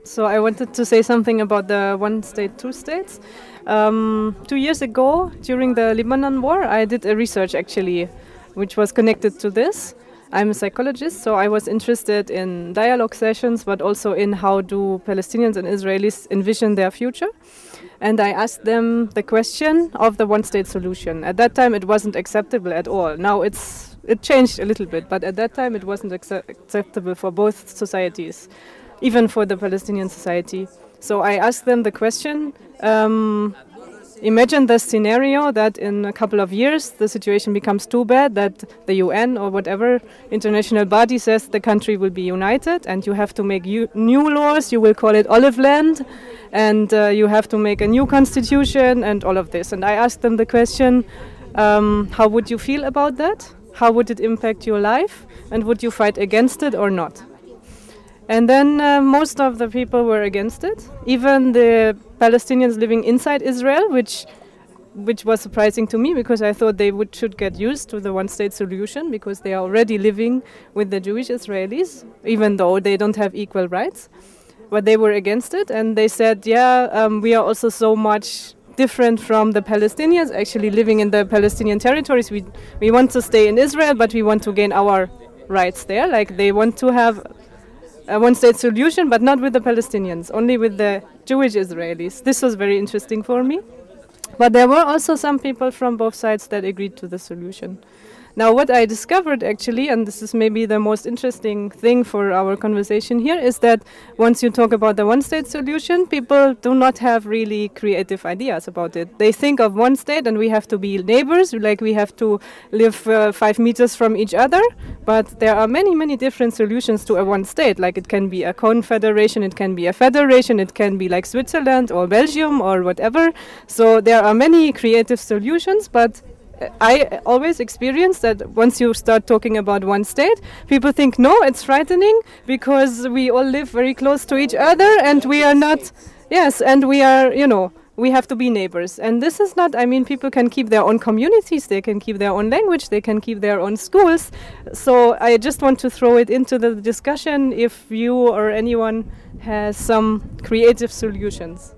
So I wanted to say something about the one state, two states. 2 years ago, during the Lebanon war, I did a research actually, which was connected to this. I'm a psychologist, so I was interested in dialogue sessions, but also in how do Palestinians and Israelis envision their future. And I asked them the question of the one-state solution. At that time, it wasn't acceptable at all. Now it changed a little bit, but at that time, it wasn't acceptable for both societies, even for the Palestinian society. So I asked them the question, imagine the scenario that in a couple of years the situation becomes too bad that the UN or whatever international body says the country will be united and you have to make new laws, you will call it Olive Land, and you have to make a new constitution and all of this. And I asked them the question, how would you feel about that? How would it impact your life? And would you fight against it or not? And then most of the people were against it, even the Palestinians living inside Israel, which was surprising to me because I thought they should get used to the one-state solution because they are already living with the Jewish Israelis, even though they don't have equal rights. But they were against it, and they said, yeah, we are also so much different from the Palestinians actually living in the Palestinian territories. We want to stay in Israel, but we want to gain our rights there. Like they want to have a one-state solution, but not with the Palestinians, only with the Jewish Israelis. This was very interesting for me. But there were also some people from both sides that agreed to the solution. Now, what I discovered actually, and this is maybe the most interesting thing for our conversation here, is that once you talk about the one-state solution, people do not have really creative ideas about it. They think of one state and we have to be neighbors, like we have to live 5 meters from each other, but there are many, many different solutions to a one state. Like it can be a confederation, it can be a federation, it can be like Switzerland or Belgium or whatever. So there are many creative solutions, but I always experience that once you start talking about one state, people think, no, it's frightening because we all live very close to each other and we are not, yes, and we are, we have to be neighbors. And this is not, I mean, people can keep their own communities, they can keep their own language, they can keep their own schools. So I just want to throw it into the discussion if you or anyone has some creative solutions.